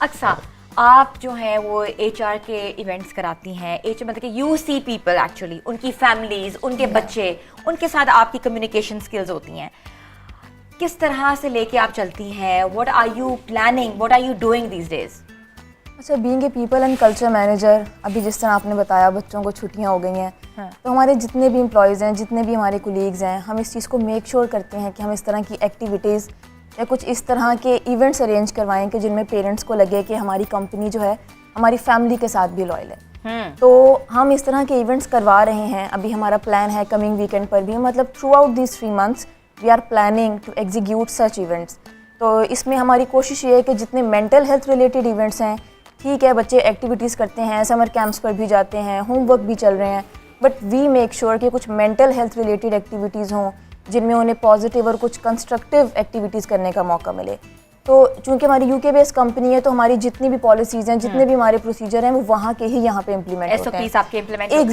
अक्सा, आप जो है वो एचआर के इवेंट्स कराती हैं, एच मतलब कि यू सी पीपल एक्चुअली, उनकी फैमिलीज, उनके बच्चे, उनके साथ आपकी कम्युनिकेशन स्किल्स होती हैं। किस तरह से लेके आप चलती हैं? What are you planning, what are you doing these days? अच्छा, being a people and culture manager, अभी जिस तरह आपने बताया बच्चों को छुट्टियां हो गई हैं, तो हमारे जितने भी एम्प्लॉयज़ हैं, जितने भी हमारे कोलीग्स हैं, हम इस चीज़ को मेक श्योर करते हैं कि हम इस तरह की एक्टिविटीज़ या कुछ इस तरह के इवेंट्स अरेंज करवाएं कि जिनमें पेरेंट्स को लगे कि हमारी कंपनी जो है हमारी फैमिली के साथ भी लॉयल है। तो हम इस तरह के इवेंट्स करवा रहे हैं। अभी हमारा प्लान है कमिंग वीकेंड पर भी, मतलब throughout these 3 months we are planning to execute such events. तो इसमें हमारी कोशिश ये है कि जितने मेंटल हेल्थ रिलेटेड इवेंट्स हैं, ठीक है बच्चे एक्टिविटीज़ करते हैं, समर कैंप्स पर भी जाते हैं, होमवर्क भी चल रहे हैं, बट वी मेक श्योर कि कुछ मेंटल हेल्थ रिलेटेड एक्टिविटीज़ हों जिनमें उन्हें पॉजिटिव और कुछ कंस्ट्रक्टिव एक्टिविटीज़ करने का मौका मिले। तो चूंकि हमारी यूके बेस्ड कंपनी है, तो हमारी जितनी भी पॉलिसीज़ हैं, जितने भी हमारे प्रोसीजर हैं, वो वहाँ के ही यहाँ पे इम्प्लीमेंट होते हैं। SOPs आपके इम्प्लीमेंट होते हैं।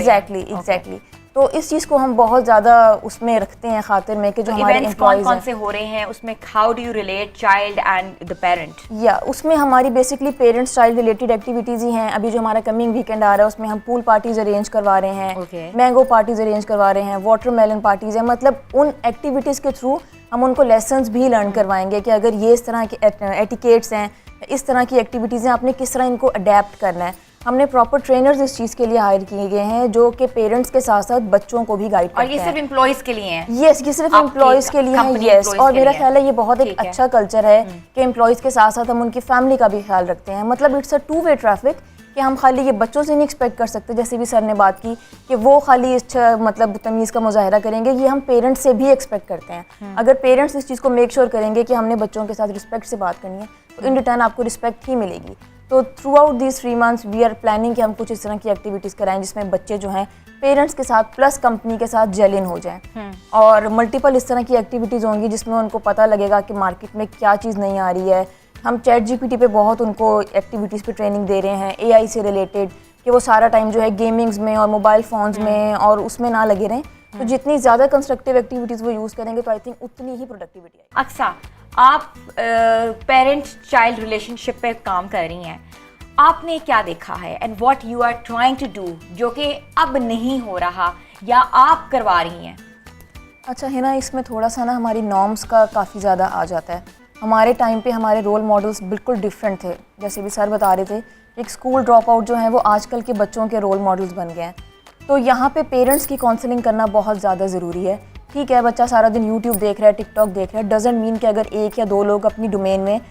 एग्जैक्टली। तो इस चीज़ को हम बहुत ज़्यादा उसमें रखते हैं खातिर में कि जो हमारे एम्प्लॉयज़ कौन से हो रहे हैं उसमें, how do you relate child and the parent? या उसमें हमारी basically parents child related activities ही हैं। अभी जो हमारा कमिंग वीकेंड आ रहा है उसमें हम पूल पार्टीज़ अरेंज करवा रहे हैं, मैंगो पार्टीज़ अरेंज करवा रहे हैं, वाटरमेलन पार्टीज़ हैं। मतलब उन एक्टिविटीज़ के थ्रू हम उनको लेसन्स भी लर्न करवाएंगे कि अगर ये इस तरह के एटिकेट्स हैं, इस तरह की एक्टिविटीज़ हैं, आपने किस तरह इनको अडेप्ट करना है। हमने प्रॉपर ट्रेनर्स इस चीज़ के लिए हायर किए गए हैं जो कि पेरेंट्स के साथ साथ बच्चों को भी गाइड करते हैं। और ये सिर्फ एम्प्लॉयज़ के लिए हैं? यस, ये सिर्फ एम्प्लॉयज़ के लिए हैं। यस, और मेरा ख्याल है ये बहुत एक अच्छा कल्चर है कि एम्प्लॉयज़ के साथ साथ हम उनकी फैमिली का भी ख्याल रखते हैं। मतलब इट्स अ 2-way ट्रैफिक कि हम खाली ये बच्चों से नहीं एक्सपेक्ट कर सकते, जैसे भी सर ने बात की कि वो खाली अच्छा मतलब तमीज़ का मुजाहरा करेंगे, ये हम पेरेंट्स से भी एक्सपेक्ट करते हैं। अगर पेरेंट्स इस चीज़ को मेक श्योर करेंगे कि हमने बच्चों के साथ रिस्पेक्ट से बात करनी है, तो इन रिटर्न आपको रिस्पेक्ट ही मिलेगी। तो throughout these 3 months we are planning कि हम कुछ इस तरह की एक्टिविटीज़ कराएं जिसमें बच्चे जो हैं पेरेंट्स के साथ प्लस कंपनी के साथ जेल इन हो जाएं। और मल्टीपल इस तरह की एक्टिविटीज़ होंगी जिसमें उनको पता लगेगा कि मार्केट में क्या चीज़ नहीं आ रही है। हम चैट जीपीटी पे बहुत उनको एक्टिविटीज़ पे ट्रेनिंग दे रहे हैं, एआई से रिलेटेड, कि वो सारा टाइम जो है गेमिंग्स में और मोबाइल फ़ोन्स में और उसमें ना लगे रहें। तो जितनी ज़्यादा कंस्ट्रक्टिव एक्टिविटीज़ वो यूज़ करेंगे तो आई थिंक उतनी ही प्रोडक्टिविटी आएगी। अक्सा, आप पेरेंट चाइल्ड रिलेशनशिप पे काम कर रही हैं, आपने क्या देखा है and what you are trying to do जो कि अब नहीं हो रहा या आप करवा रही हैं? अच्छा है ना, इसमें थोड़ा सा ना हमारी नॉर्म्स का काफ़ी ज़्यादा आ जाता है। हमारे टाइम पे हमारे रोल मॉडल्स बिल्कुल डिफरेंट थे। जैसे भी सर बता रहे थे, एक स्कूल ड्रॉप आउट जो है वो आजकल के बच्चों के रोल मॉडल्स बन गए हैं। तो यहाँ पे पेरेंट्स की काउंसलिंग करना बहुत ज़्यादा ज़रूरी है। ठीक है, बच्चा सारा दिन यूट्यूब देख रहा है, टिकटॉक देख रहा है, डजंट मीन कि अगर 1 या 2 लोग अपनी डोमेन में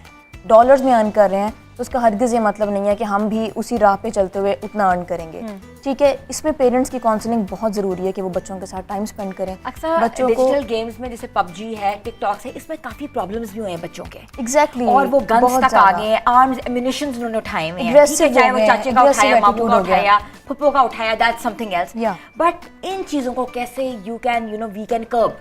डॉलर्स में अर्न कर रहे हैं तो उसका हरगिज़ ये मतलब नहीं है कि हम भी उसी राह पे चलते हुए उतना अर्न करेंगे। ठीक है, इसमें पेरेंट्स की काउंसलिंग बहुत ज़रूरी है कि वो बच्चों के साथ टाइम स्पेंड करें। अक्सर बच्चों डिजिटल गेम्स में जैसे पबजी है, टिकटॉक है, इसमें काफ़ी प्रॉब्लम्स भी हुए हैं बच्चों के। एग्जैक्टली, और वो गन्स तक आ गए हैं, आर्म्स एम्युनिशंस उन्होंने उठाए हुए हैं। ठीक है, चाहे वो चाचे का उठाया, मामू का उठाया, फुप्पो का उठाया, that's something else. But in चीज़ों को कैसे वी कैन कर्ब,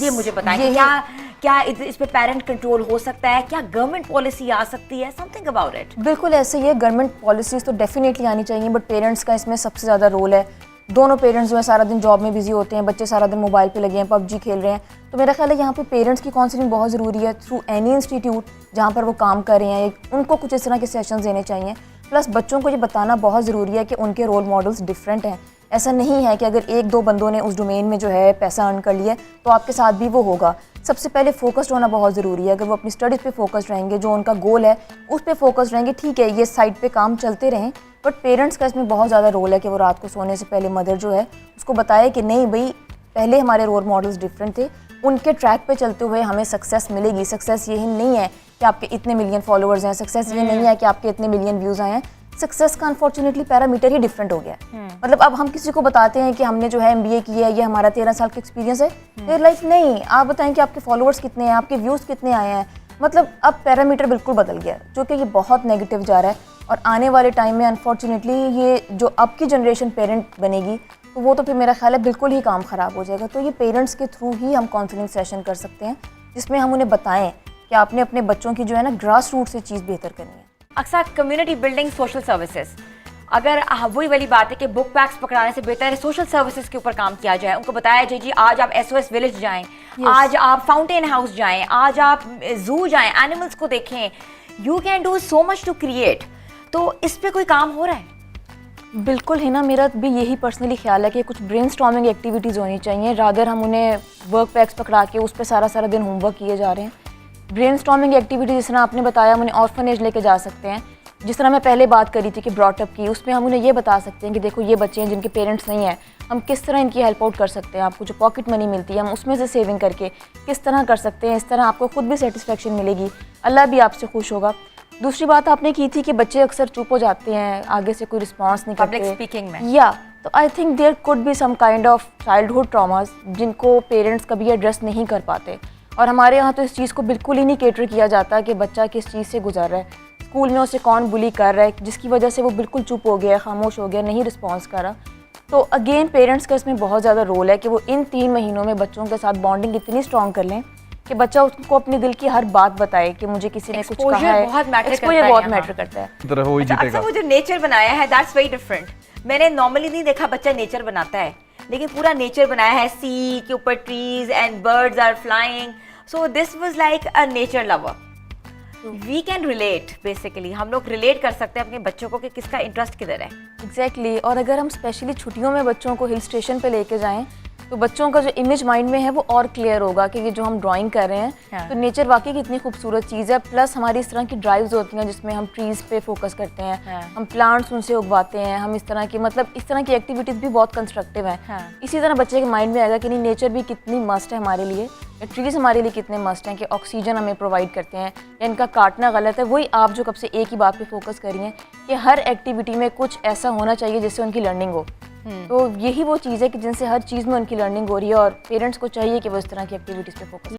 ये मुझे बताएं। क्या इस पे पेरेंट कंट्रोल हो सकता है? क्या गवर्नमेंट पॉलिसी आ सकती है? Something about it. बिल्कुल ऐसे ही है, गवर्नमेंट पॉलिसीज़ तो डेफिनेटली आनी चाहिए, बट पेरेंट्स का इसमें सबसे ज़्यादा रोल है। दोनों पेरेंट्स जो है सारा दिन जॉब में बिजी होते हैं, बच्चे सारा दिन मोबाइल पे लगे हैं, पबजी खेल रहे हैं। तो मेरा ख्याल है यहाँ पे पेरेंट्स की काउंसलिंग बहुत ज़रूरी है थ्रू एनी इंस्टीट्यूट जहाँ पर वो काम कर रहे हैं। उनको कुछ इस तरह के सेशंस देने चाहिए। प्लस बच्चों को ये बताना बहुत ज़रूरी है कि उनके रोल मॉडल्स डिफरेंट हैं। ऐसा नहीं है कि अगर 1-2 बंदों ने उस डोमेन में जो है पैसा अर्न कर लिया तो आपके साथ भी वो होगा। सबसे पहले फोकस्ड होना बहुत ज़रूरी है। अगर वो अपनी स्टडीज़ पे फोकस्ड रहेंगे, जो उनका गोल है उस पे फोकस्ड रहेंगे, ठीक है ये साइड पे काम चलते रहें, बट पेरेंट्स का इसमें बहुत ज़्यादा रोल है कि वो रात को सोने से पहले मदर जो है उसको बताए कि नहीं भाई, पहले हमारे रोल मॉडल्स डिफरेंट थे, उनके ट्रैक पे चलते हुए हमें सक्सेस मिलेगी। सक्सेस यही नहीं है कि आपके इतने मिलियन फॉलोअर्स हैं, सक्सेस ये नहीं है कि आपके इतने मिलियन व्यूज़ आए हैं। सक्सेस का अनफॉर्चुनेटली पैरामीटर ही डिफरेंट हो गया है। मतलब अब हम किसी को बताते हैं कि हमने जो है MBA किया है, ये हमारा 13 साल का एक्सपीरियंस है, फिर लाइफ नहीं, आप बताएं कि आपके फॉलोअर्स कितने हैं, आपके व्यूज़ कितने आए हैं। मतलब अब पैरामीटर बिल्कुल बदल गया है, जो कि ये बहुत नेगेटिव जा रहा है। और आने वाले टाइम में अनफॉर्चुनेटली ये जो अब की जनरेशन पेरेंट बनेगी, तो वो तो फिर मेरा ख्याल है बिल्कुल ही काम ख़राब हो जाएगा। तो ये पेरेंट्स के थ्रू ही हम काउंसलिंग सेशन कर सकते हैं, जिसमें हम उन्हें बताएं कि आपने अपने बच्चों की जो है ना ग्रास रूट से चीज़ बेहतर करनी है। अक्सर कम्युनिटी बिल्डिंग, सोशल सर्विसेज, अगर वही वाली बात है कि बुक पैक्स पकड़ाने से बेहतर है सोशल सर्विसेज के ऊपर काम किया जाए। उनको बताया जाए जी आज आप SOS विलेज जाएं, आज आप फाउंटेन हाउस जाएं, आज आप जू जाएं, एनिमल्स को देखें, you can do so much to create. तो इस पे कोई काम हो रहा है? बिल्कुल है ना, मेरा भी यही पर्सनली ख्याल है कि कुछ ब्रेनस्टॉर्मिंग एक्टिविटीज़ होनी चाहिए, रादर हम उन्हें वर्क पैक्स पकड़ा के उस पर सारा दिन होमवर्क किए जा रहे हैं. ब्रेनस्टॉर्मिंग एक्टिविटी जिस तरह आपने बताया, हम उन्हें ऑर्फनेज लेके जा सकते हैं. जिस तरह मैं पहले बात करी थी कि ब्रॉटअप की, उसमें हम उन्हें ये बता सकते हैं कि देखो ये बच्चे हैं जिनके पेरेंट्स नहीं हैं, हम किस तरह इनकी हेल्प आउट कर सकते हैं. आपको जो पॉकेट मनी मिलती है हम उसमें से सेविंग करके किस तरह कर सकते हैं. इस तरह आपको खुद भी सेटिस्फेक्शन मिलेगी, अल्लाह भी आपसे खुश होगा. दूसरी बात आपने की थी कि बच्चे अक्सर चुप हो जाते हैं, आगे से कोई रिस्पॉन्स नहीं करते पब्लिक स्पीकिंग में. या तो I think there could be some kind of childhood traumas जिनको पेरेंट्स कभी एड्रेस नहीं कर पाते. और हमारे यहाँ तो इस चीज़ को बिल्कुल ही नहीं केटर किया जाता कि बच्चा किस चीज़ से गुजर रहा है, स्कूल में उसे कौन बुली कर रहा है, जिसकी वजह से वो बिल्कुल चुप हो गया, खामोश हो गया, नहीं रिस्पॉन्स कर रहा. तो अगेन पेरेंट्स का इसमें बहुत ज़्यादा रोल है कि वो इन 3 महीनों में बच्चों के साथ बॉन्डिंग इतनी स्ट्रॉन्ग कर लें कि बच्चा उसको अपने दिल की हर बात बताए कि मुझे किसी ने कुछ कहा है. एक्सपोजर बहुत मैटर करता है. अच्छा, वो जो नेचर बनाया है दैट्स वेरी डिफरेंट. मैंने नॉर्मली नहीं देखा बच्चा नेचर बनाता है, लेकिन पूरा नेचर बनाया है. सी के ऊपर trees and birds are flying. So this was like a nature lover. We can relate, basically हम लोग रिलेट कर सकते हैं अपने बच्चों को कि किसका इंटरेस्ट किधर है. एग्जैक्टली. और अगर हम स्पेशली छुट्टियों में बच्चों को हिल स्टेशन पे लेके जाएं तो बच्चों का जो इमेज माइंड में है वो और क्लियर होगा कि ये जो हम ड्राइंग कर रहे हैं तो नेचर वाकई की इतनी खूबसूरत चीज़ है. प्लस हमारी इस तरह की ड्राइव्स होती हैं जिसमें हम ट्रीज़ पे फोकस करते हैं, हम प्लांट्स उनसे उगवाते हैं, हम इस तरह की मतलब इस तरह की एक्टिविटीज़ भी बहुत कंस्ट्रक्टिव हैं. इसी तरह बच्चे के माइंड में आएगा कि नहीं नेचर भी कितनी मस्ट है हमारे लिए, ट्रीज़ हमारे लिए कितने मस्ट हैं कि ऑक्सीजन हमें प्रोवाइड करते हैं या इनका काटना गलत है. वही आप जो कब से एक ही बात पे फोकस करी हैं कि हर एक्टिविटी में कुछ ऐसा होना चाहिए जिससे उनकी लर्निंग हो. तो यही वो चीज़ है कि जिनसे हर चीज़ में उनकी लर्निंग हो रही है और पेरेंट्स को चाहिए कि वो इस तरह की एक्टिविटीज़ पे फोकस